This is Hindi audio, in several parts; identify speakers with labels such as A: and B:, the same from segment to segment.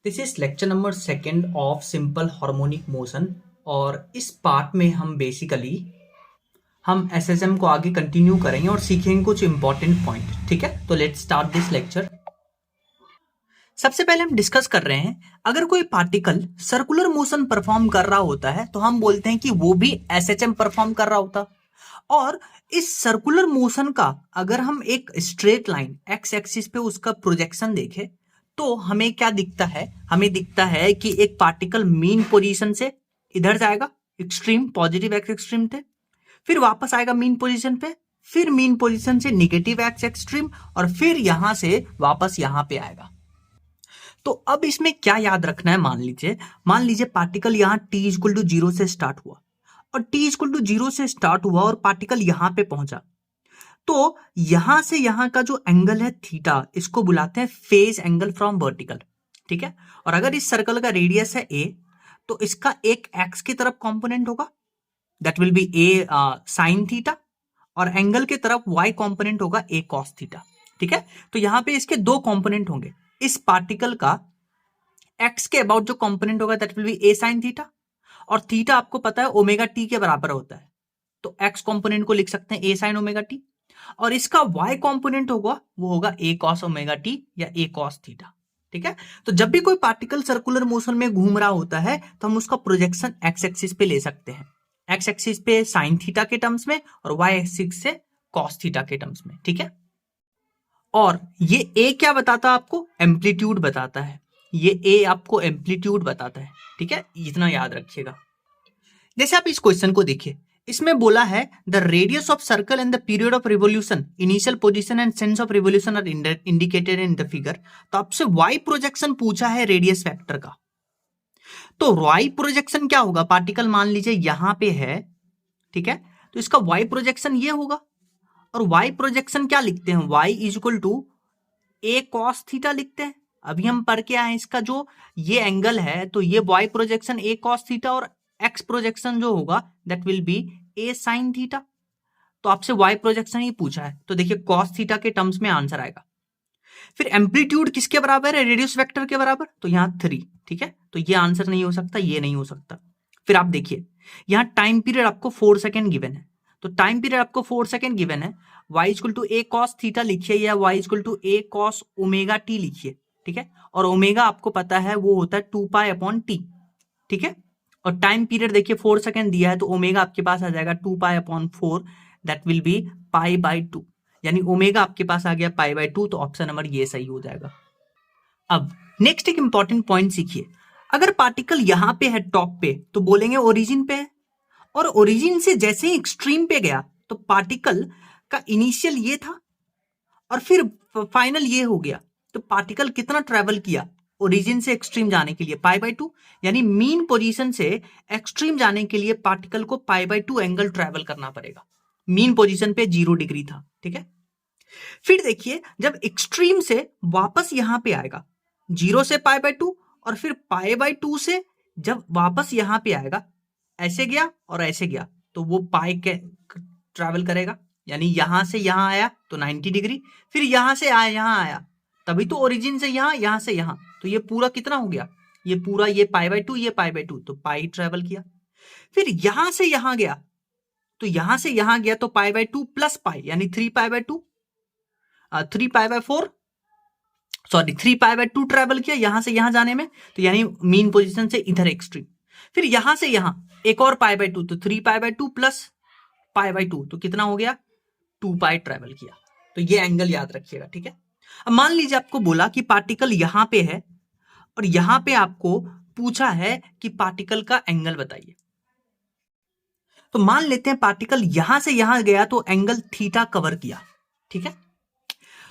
A: This is lecture number second of simple harmonic motion. और इस पार्ट में हम बेसिकली हम एसएसएम को आगे कंटिन्यू करेंगे और सीखेंगे कुछ इंपॉर्टेंट पॉइंट। ठीक है, तो लेट्स स्टार्ट दिस लेक्चर। सबसे पहले हम डिस्कस कर रहे हैं, अगर कोई पार्टिकल सर्कुलर मोशन परफॉर्म कर रहा होता है तो हम बोलते हैं कि वो भी एसएचएम परफॉर्म कर रहा होता। और इस सर्कुलर मोशन का अगर हम एक स्ट्रेट लाइन एक्स एक्सिस पे उसका प्रोजेक्शन देखें तो हमें क्या दिखता है, हमें दिखता है कि एक पार्टिकल मीन पोजीशन से इधर जाएगा एक्सट्रीम पॉजिटिव एक्स एक्सट्रीम थे, फिर वापस आएगा मीन पोजीशन पे, फिर मीन पोजीशन से निगेटिव एक्स एक्सट्रीम और फिर यहां से वापस यहां पे आएगा। तो अब इसमें क्या याद रखना है, मान लीजिए पार्टिकल यहां टी इक्वल टू 0 से स्टार्ट हुआ और टी इक्वल टू 0 से स्टार्ट हुआ और पार्टिकल यहां पे पहुंचा। तो यहां से यहां का जो एंगल है थीटा, इसको बुलाते हैं फेज एंगल फ्रॉम वर्टिकल। ठीक है, और अगर इस सर्कल का रेडियस है ए तो इसका एक एक्स की तरफ कंपोनेंट होगा, that will be A sine theta, और एंगल की तरफ वाई कंपोनेंट होगा ए कॉस थीटा। ठीक है, तो यहां पे इसके दो कंपोनेंट होंगे। इस पार्टिकल का एक्स के अबाउट जो कंपोनेंट होगा that will be A sine theta, और थीटा आपको पता है ओमेगा टी के बराबर होता है, तो एक्स कंपोनेंट को लिख सकते हैं ए साइन ओमेगा टी, और इसका वाई कंपोनेंट होगा वो होगा ए कॉस ओमेगा टी या ए कॉस थीटा। ठीक है, तो जब भी कोई पार्टिकल सर्कुलर मोशन में घूम रहा होता है तो हम उसका प्रोजेक्शन एक्स एक्सिस पे ले सकते हैं, एक्स एक्सिस पे साइन थीटा के टर्म्स में और वाई एक्सिस से कॉस थीटा के टर्म्स में। ठीक है, और ये ए क्या बताता है आपको, एम्पलीट्यूड बताता है, ये ए आपको एम्पलीट्यूड बताता है। ठीक है, इतना याद रखिएगा। जैसे आप इस क्वेश्चन को देखिए, इसमें बोला है the radius of circle and the period of revolution, initial position and sense of revolution are indicated in the figure. तो आपसे वाई प्रोजेक्शन पूछा है रेडियस वेक्टर का, तो वाई प्रोजेक्शन क्या होगा, पार्टिकल मान लीजिए यहां पे है, ठीक है, तो इसका वाई प्रोजेक्शन ये होगा, और वाई प्रोजेक्शन क्या लिखते हैं, y is equal to a cos theta लिखते हैं। अभी हम पढ़ के आए इसका जो ये एंगल है, तो ये वाई प्रोजेक्शन ए कॉस थीटा और एक्स प्रोजेक्शन जो होगा that will be A sine theta. तो आपसे वाई प्रोजेक्शन ही पूछा है, तो देखिए कॉस थीटा के टर्म्स में आंसर आएगा। फिर एम्पलीट्यूड किसके बराबर है, रेडियस वेक्टर के बराबर, तो यहां 3। ठीक है, तो ये आंसर नहीं हो सकता, ये नहीं हो सकता। फिर आप देखिए यहां टाइम पीरियड आपको 4 सेकेंड गिवन है, तो टाइम पीरियड आपको 4 सेकेंड गिवन है, y equal to a cos theta लिखिए या y equal to a cos omega t लिखिए। ठीक है, और ओमेगा आपको पता है वो होता है 2 पाई अपॉन टी। ठीक है, और टाइम पीरियड देखिए 4 सेकेंड दिया है, तो ओमेगा आपके पास आ जाएगा 2 pi upon 4, that will be pi by 2, यानी ओमेगा आपके पास आ गया पाई बाई 2, तो ऑप्शन नंबर ये सही हो जाएगा। अब नेक्स्ट एक इंपॉर्टेंट पॉइंट सीखिए, अगर पार्टिकल यहां पे है टॉप पे तो बोलेंगे ओरिजिन पे है, और ओरिजिन से जैसे ही एक्सट्रीम पे गया तो पार्टिकल का इनिशियल ये था और फिर फाइनल ये हो गया, तो पार्टिकल कितना ट्रेवल किया ओरिजिन से एक्सट्रीम जाने के लिए, पाई बाई 2, यानी मीन पोजीशन से एक्सट्रीम जाने के लिए पार्टिकल को पाई बाई 2 एंगल ट्रेवल करना पड़ेगा। मीन पोजीशन पे 0 डिग्री था। ठीक है, फिर देखिए जब एक्सट्रीम से वापस यहां पे आएगा 0 से पाई बाई 2, और फिर पाई बाई 2 से जब वापस यहां पे आएगा, ऐसे गया और ऐसे गया, तो वो पाई के ट्रैवल करेगा, यानी यहां से यहां आया तो 90 डिग्री, फिर यहां से आया यहां आया, तभी तो ओरिजिन से यहां, यहां से यहां, तो ये पूरा कितना हो गया, ये पूरा ये पाई बाई 2 ये पाई बाई 2, तो पाई ट्रैवल किया। फिर यहां से यहां गया, तो यहां से यहां गया तो पाई बाई 2 प्लस पाई, यानी 3 pi by 2, 3 pi by 4, sorry 3 pi by 2 travel किया यहां से यहां जाने में, तो यानी मीन पोजीशन से इधर एक्सट्रीम। फिर यहां से यहां एक और पाई बाई 2, तो 3 pi by 2 plus pi by 2, तो कितना हो गया 2 पाई ट्रैवल किया। तो ये एंगल याद रखिएगा। ठीक है, अब मान लीजिए आपको बोला कि पार्टिकल यहां पे है और यहां पे आपको पूछा है कि पार्टिकल का एंगल बताइए। तो मान लेते हैं पार्टिकल यहां से यहां गया तो एंगल थीटा कवर किया। ठीक है,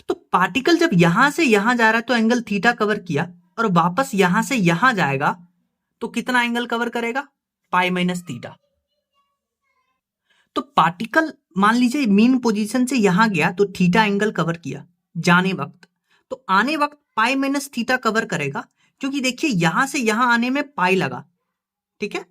A: तो पार्टिकल जब यहां से यहां जा रहा है तो एंगल थीटा कवर किया, और वापस यहां से यहां जाएगा तो कितना एंगल कवर करेगा, पाई माइनस थीटा। तो पार्टिकल मान लीजिए मीन पोजीशन से यहां गया तो थीटा एंगल कवर किया जाने वक्त, तो आने वक्त पाई माइनस थीटा कवर करेगा, क्योंकि देखिए यहां से यहां आने में पाई लगा। ठीक है,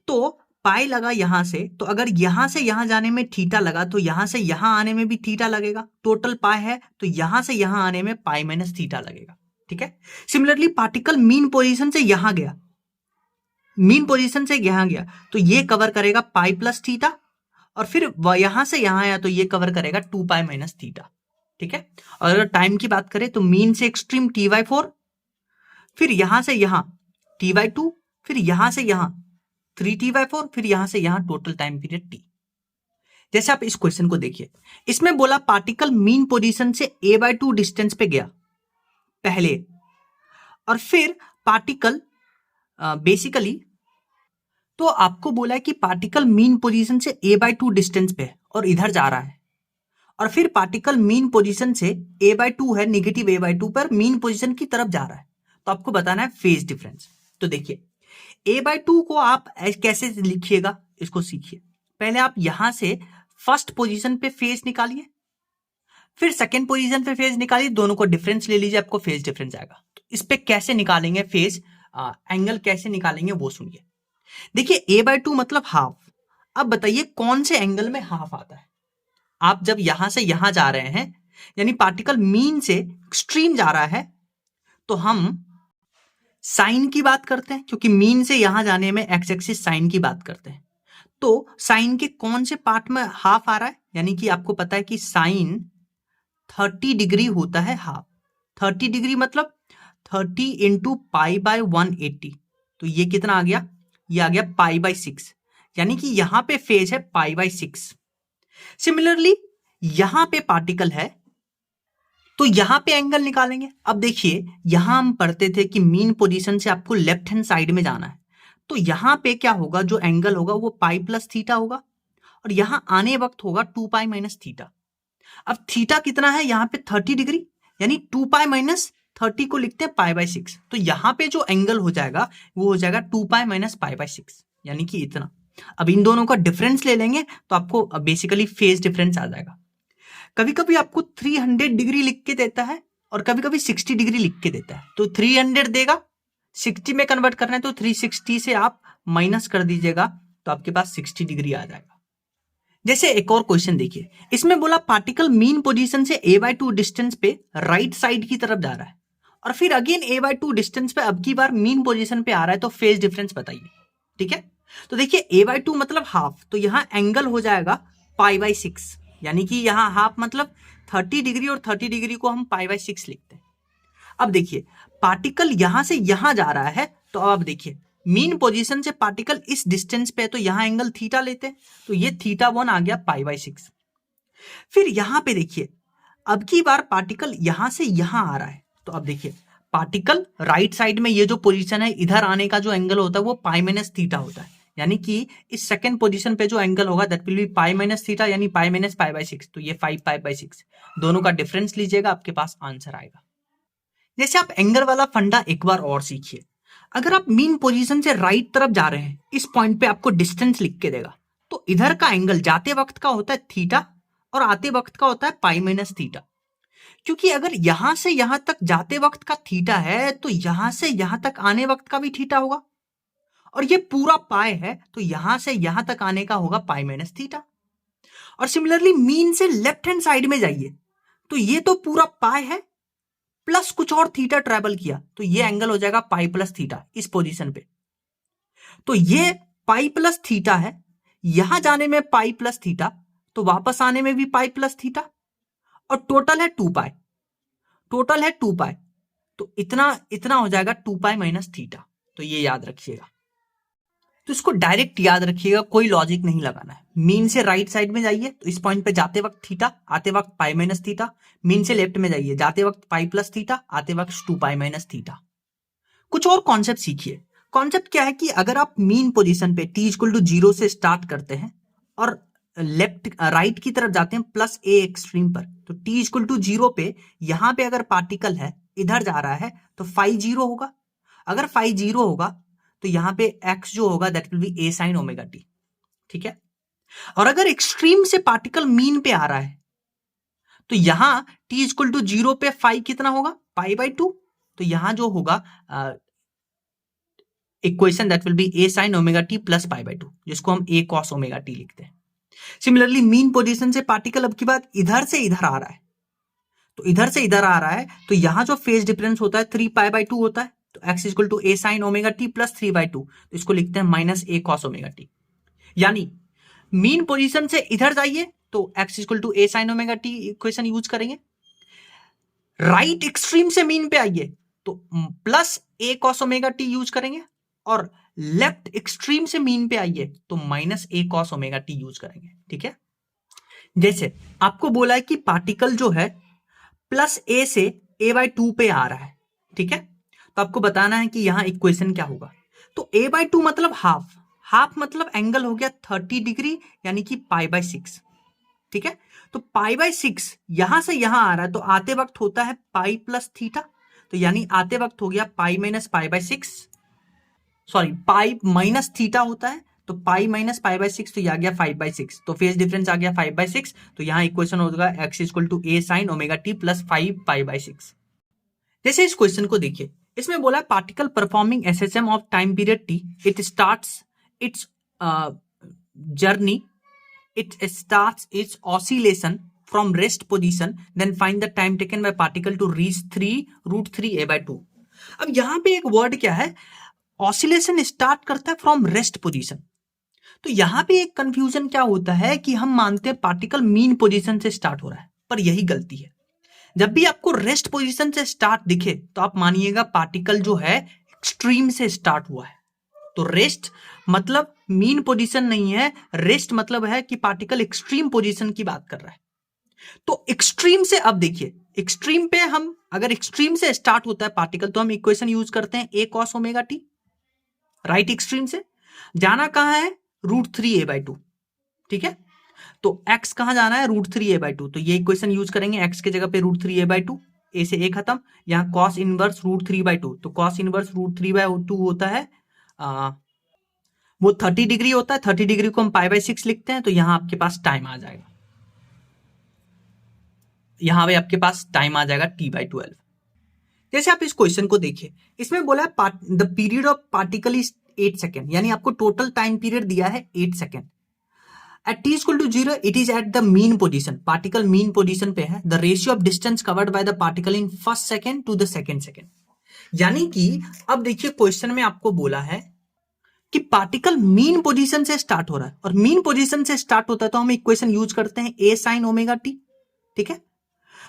A: तो पाई लगा यहां से, तो अगर यहां से यहां जाने में थीटा लगा तो यहां से यहां आने में भी थीटा लगेगा, टोटल पाई है तो यहां से यहां आने में पाई माइनस थीटा लगेगा। ठीक है। सिमिलरली पार्टिकल मीन पोजीशन से यहां गया, मीन पोजीशन से यहां गया तो ये कवर करेगा पाई प्लस थीटा, और फिर यहां से यहां आया तो ये कवर करेगा 2 पाई माइनस थीटा, ठीक है। और अगर टाइम की बात करें तो मीन से एक्सट्रीम t/4, फिर यहां से यहां t/2, फिर यहां से यहां 3t/4, फिर यहां से यहां टोटल टाइम पीरियड t। जैसे आप इस क्वेश्चन को देखिए, इसमें बोला पार्टिकल मीन पोजीशन से a/2 डिस्टेंस पे गया पहले, और फिर पार्टिकल बेसिकली तो आपको बोला है कि पार्टिकल मीन पोजीशन से a/2 डिस्टेंस पे और इधर जा रहा है, और फिर पार्टिकल मीन पोजीशन से a/2 है, नेगेटिव a/2 पर मीन पोजीशन की तरफ जा रहा है, तो आपको बताना है फेज डिफरेंस। तो देखिए a/2 को आप कैसे लिखिएगा, इसको सीखिए। पहले आप यहां से फर्स्ट पोजीशन पे फेज निकालिए, फिर सेकेंड पोजीशन पे फेज निकालिए, दोनों को डिफरेंस ले लीजिए, आपको फेज डिफरेंस आएगा। तो इस पे कैसे निकालेंगे फेज एंगल कैसे निकालेंगे वो सुनिए। देखिए a/2 मतलब हाफ। अब बताइए कौन से एंगल में हाफ आता है। आप जब यहां से यहां जा रहे हैं, यानी पार्टिकल मीन से एक्सट्रीम जा रहा है, तो हम साइन की बात करते हैं, क्योंकि मीन से यहां जाने में एक्स एक्सिस साइन की बात करते हैं। तो साइन के कौन से पार्ट में हाफ आ रहा है, यानी कि आपको पता है कि साइन 30 डिग्री होता है हाफ। 30 डिग्री मतलब 30 इंटू पाई बाय 180, तो ये कितना आ गया, ये आ गया पाई बाय 6, यानी कि यहां पे फेज है पाई बाय 6। सिमिलरली यहां पे पार्टिकल है तो यहां पे एंगल निकालेंगे। अब देखिए यहां हम पढ़ते थे कि मीन पोजीशन से आपको लेफ्ट हैंड साइड में जाना है, तो यहां पे क्या होगा, जो एंगल होगा वो पाई प्लस थीटा होगा, और यहां आने वक्त होगा 2 पाई माइनस थीटा। अब थीटा कितना है यहां पे 30 डिग्री, यानी 2 पाई माइनस 30 को लिखते हैं पाई बाय 6, तो यहां पे जो एंगल हो जाएगा वो हो जाएगा 2 पाई माइनस पाई बाय 6, यानी कि इतना। अब इन दोनों का डिफरेंस ले लेंगे तो आपको बेसिकली फेज डिफरेंस आ जाएगा। कभी कभी आपको 300 डिग्री लिख के देता है और कभी कभी 60 डिग्री लिख के देता है, तो 300 देगा, 60 में कन्वर्ट करना है तो 360 से आप माइनस कर दीजिएगा, तो आपके पास 60 डिग्री आ जाएगा। जैसे एक और क्वेश्चन देखिए, इसमें बोला पार्टिकल मीन पोजीशन से a/2 डिस्टेंस पे राइट साइड की तरफ जा रहा है, और फिर अगेन a/2 डिस्टेंस पे अब की बार मीन पोजीशन पे आ रहा है, तो फेज डिफरेंस बताइए, ठीक है। तो देखिए a/2 मतलब हाफ, तो यहां एंगल हो जाएगा पाई बाय 6, यानी कि यहां हाफ मतलब 30 डिग्री, और 30 डिग्री को हम पाई बाय 6 लिखते हैं। अब देखिए पार्टिकल यहां से यहां जा रहा है, तो अब देखिए मीन पोजीशन से पार्टिकल इस डिस्टेंस पे है, तो यहां एंगल थीटा लेते हैं, तो ये θ1 आ गया पाई बाय 6। फिर यहां पे देखिए अब की बार पार्टिकल यहां से यहां आ रहा है, तो अब देखिए पार्टिकल राइट साइड में ये जो पोजीशन है, इधर आने का जो एंगल होता है वो पाई माइनस थीटा होता है, यानी कि इस सेकंड पोजीशन पे जो एंगल होगा that will be pi minus theta, यानी पाई माइनस पाई बाय 6, तो ये 5 पाई बाय 6, दोनों का डिफरेंस लीजिएगा, आपके पास आंसर आएगा। जैसे आप एंगल वाला फंडा एक बार और सीखिए। अगर आप मीन पोजीशन से राइट तरफ जा रहे हैं, इस पॉइंट पे आपको डिस्टेंस लिख के देगा, तो इधर का एंगल जाते वक्त का होता है थीटा और आते वक्त का होता है पाई माइनस थीटा। क्योंकि अगर यहां से यहां तक जाते वक्त का थीटा है, तो यहां से यहां तक आने वक्त का भी थीटा होगा, और ये पूरा पाई है, तो यहां से यहां तक आने का होगा पाई माइनस थीटा। और सिमिलरली मीन से लेफ्ट हैंड साइड में जाइए, तो ये तो पूरा पाई है प्लस कुछ और थीटा ट्रेवल किया, तो ये एंगल हो जाएगा पाई प्लस थीटा इस पोजीशन पे। तो ये पाई प्लस थीटा है, यहां जाने में पाई प्लस थीटा, तो वापस आने में भी पाई प्लस थीटा, और टोटल है 2 पाई, टोटल है 2 पाई, तो इतना इतना हो जाएगा 2 पाई माइनस थीटा। तो ये याद रखिएगा, तो इसको डायरेक्ट याद रखिएगा, कोई लॉजिक नहीं लगाना है। मीन से राइट साइड में जाइए, तो इस पॉइंट पे जाते वक्त थीटा, आते वक्त पाई माइनस थीटा। मीन से लेफ्ट में जाइए, जाते वक्त पाई प्लस थीटा, आते वक्त 2 पाई माइनस थीटा। कुछ और कॉन्सेप्ट सीखिए। कॉन्सेप्ट क्या है कि अगर आप मीन पोजीशन पे t इक्वल टू 0 से स्टार्ट करते हैं और लेफ्ट राइट की तरफ जाते हैं प्लस a एक्सट्रीम पर, तो t इक्वल टू 0 पे यहां पे अगर पार्टिकल है इधर जा रहा है, तो फाई 0 होगा। अगर फाई 0 होगा तो यहां पे x जो होगा that will be a sine omega t, ठीक है। और अगर एक्सट्रीम से पार्टिकल मीन पे आ रहा है, तो यहां t इक्वल टू 0 पे फाई कितना होगा, पाई बाय 2, तो यहां जो होगा equation that will be a sine omega t plus pi by 2, जिसको हम a कॉस ओमेगा t लिखते हैं। सिमिलरली मीन पोजीशन से पार्टिकल अब की बात इधर से इधर आ रहा है, तो इधर से इधर आ रहा है, तो यहां जो फेज डिफरेंस होता है 3π/2 होता है, तो x equal to a sin omega t plus 3/2, तो इसको लिखते हैं minus a cos omega t. यानी मीन पोजीशन से इधर जाइए तो x equal to a sin omega t equation use करेंगे, राइट एक्सट्रीम से मीन पे आइए तो plus a cos omega t use करेंगे, और लेफ्ट एक्सट्रीम से मीन पे आइए तो minus a cos omega t use करेंगे। ठीक है, जैसे आपको बोला है कि पार्टिकल जो है प्लस a से a/2 पे आ रहा है। ठीक है, तो आपको बताना है कि यहां इक्वेशन क्या होगा। तो a/2 मतलब हाफ, हाफ मतलब एंगल हो गया 30 डिग्री, यानी कि π/6। ठीक है, तो π/6 यहां से यहां आ रहा है, तो आते वक्त होता है पाई प्लस थीटा, तो यानी आते वक्त हो गया pi minus π/6, sorry pi minus theta होता है, तो पाई माइनस π/6, तो यह आ गया 5/6, तो फेज डिफरेंस आ गया 5/6, तो यहां इक्वेशन होगा x equal to a sin omega t plus 5π/6। जैसे इस क्वेश्चन को देखिए, इसमें बोला particle performing SSM of time period T, it starts its journey, it starts its oscillation from rest position, then find the time taken by particle to reach 3√3a/2। अब यहां पे एक वर्ड क्या है, ऑसिलेशन स्टार्ट करता है फ्रॉम रेस्ट पोजीशन। तो यहां पे एक कंफ्यूजन क्या होता है कि हम मानते हैं पार्टिकल मीन पोजीशन से स्टार्ट हो रहा है, पर यही गलती है। जब भी आपको रेस्ट पोजीशन से स्टार्ट दिखे तो आप मानिएगा पार्टिकल जो है एक्सट्रीम से स्टार्ट हुआ है। तो रेस्ट मतलब मीन पोजीशन नहीं है, रेस्ट मतलब है कि पार्टिकल एक्सट्रीम पोजीशन की बात कर रहा है। तो एक्सट्रीम से, अब देखिए एक्सट्रीम पे हम अगर एक्सट्रीम से स्टार्ट होता है पार्टिकल तो हम इक्वेशन यूज करते हैं a cos omega T, right extreme से जाना कहां है √3a/2। ठीक है, तो x कहां जाना है √3a/2, तो ये इक्वेशन यूज करेंगे, x की जगह पे √3a/2, a से a खत्म, यहां cos इनवर्स √3/2, तो cos इनवर्स √3/2 होता है वो 30 डिग्री होता है, 30 डिग्री को हम π/6 लिखते हैं, तो यहां आपके पास टाइम आ जाएगा, यहां पे आपके पास टाइम आ जाएगा t/12। जैसे आप इस क्वेश्चन को देखिए, इसमें बोला है the period of particle is 8 second, यानी आपको टोटल टाइम पीरियड दिया है 8 second. At t equal to 0 it is at the mean position, particle mean position पे है। The ratio of distance covered by the particle in first second to the second second, यानी कि अब देखिए क्वेश्चन में आपको बोला है कि पार्टिकल मीन पोजीशन से स्टार्ट हो रहा है, और मीन पोजीशन से स्टार्ट होता है तो हम इक्वेशन यूज करते हैं a sin ओमेगा टी। ठीक है,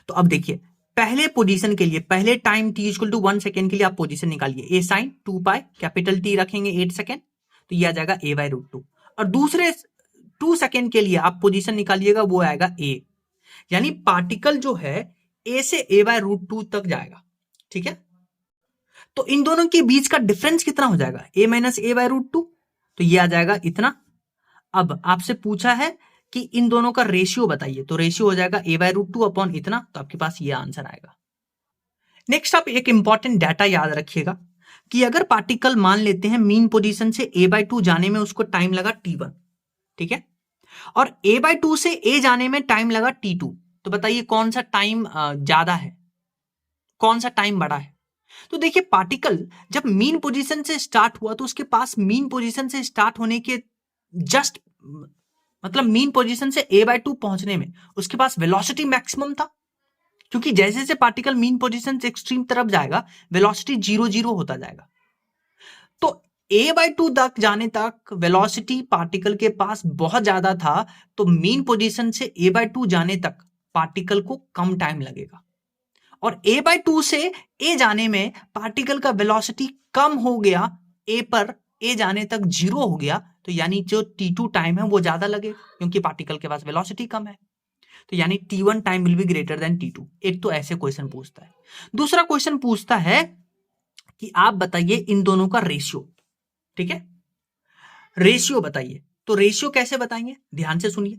A: तो अब देखिए पहले पोजीशन के लिए, पहले time t equal to 1 second के लिए आप पोजीशन निकालिए, a sin 2π कैपिटल T रखेंगे 8 सेकेंड, तो ये आ जाएगा a/√2, और दूसरे 2 सेकेंड के लिए आप पोजीशन निकालिएगा, वो आएगा a, यानी पार्टिकल जो है a से a/√2 तक जाएगा। ठीक है, तो इन दोनों के बीच का डिफरेंस कितना हो जाएगा a माइनस a/√2, तो ये आ जाएगा इतना। अब आपसे पूछा है कि इन दोनों का रेशियो बताइए, तो रेशियो हो जाएगा a/√2 अपॉन इतना, तो आपके पास ये आंसर आएगा। नेक्स्ट आप एक इंपॉर्टेंट डाटा याद रखिएगा कि अगर पार्टिकल मान लेते हैं मीन पोजीशन से a/2 जाने में उसको टाइम लगा t1, ठीक है, और a/2 से a जाने में टाइम लगा t2, तो बताइए कौन सा टाइम ज्यादा है, कौन सा टाइम बड़ा है। तो देखिए पार्टिकल जब मीन पोजीशन से स्टार्ट हुआ तो उसके पास मीन पोजीशन से स्टार्ट होने के जस्ट मतलब मीन पोजीशन से a/2 पहुंचने में उसके पास वेलोसिटी मैक्सिमम था, क्योंकि जैसे जैसे पार्टिकल मीन पोजीशन से एक्सट्रीम तरफ जाएगा वेलोसिटी 0 होता जाएगा। तो a/2 तक जाने तक वेलोसिटी पार्टिकल के पास बहुत ज्यादा था, तो मीन पोजीशन से a/2 जाने तक पार्टिकल को कम टाइम लगेगा, और a/2 से a जाने में पार्टिकल का वेलोसिटी कम हो गया, a पर a जाने तक 0 हो गया, तो यानी जो t2 टाइम है वो ज्यादा लगेगा क्योंकि पार्टिकल के पास वेलोसिटी कम है, तो यानी t1 time will be greater than t2। एक तो ऐसे क्वेश्चन पूछता है। दूसरा क्वेश्चन पूछता है कि आप बताइए इन दोनों का रेशियो, ठीक है, रेशियो बताइए। तो रेशियो कैसे बताएंगे, ध्यान से सुनिए।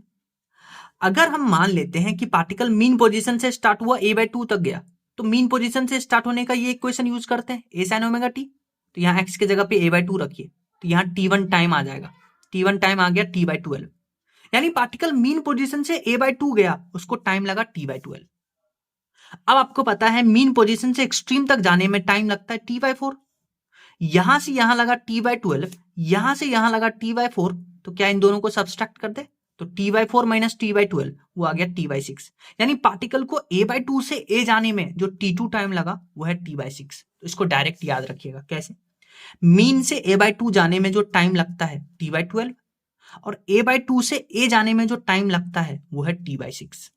A: अगर हम मान लेते हैं कि पार्टिकल मीन पोजीशन से स्टार्ट हुआ a/2 तक गया, तो मीन पोजीशन से स्टार्ट होने का ये इक्वेशन यूज करते हैं a sin ओमेगा t, तो यहाँ x की जगह पे a/2 रखिए, तो यहाँ t1 टाइम आ जाएगा, t1 टाइम आ गया t/12, यानी पार्टिकल मीन पोजीशन से a/2 गया, उसको टाइम लगा t/12। अब आपको पता है मीन पोजीशन से एक्सट्रीम तक जाने में टाइम लगता है t/4, यहां से यहां लगा t/12, यहां से यहां लगा t/4, तो क्या इन दोनों को सब्सट्रैक्ट कर दे, तो t/4 माइनस t/12 वो आ गया t/6। यानी पार्टिकल को a/2 से a जाने में जो t2 टाइम लगा वो है t/6। तो इसको डायरेक्ट याद रखिएगा। कैसे? मीन से a/2 जाने में जो टाइम लगता है t/12 और a/2 से a जाने में जो टाइम लगता है वो है t/6।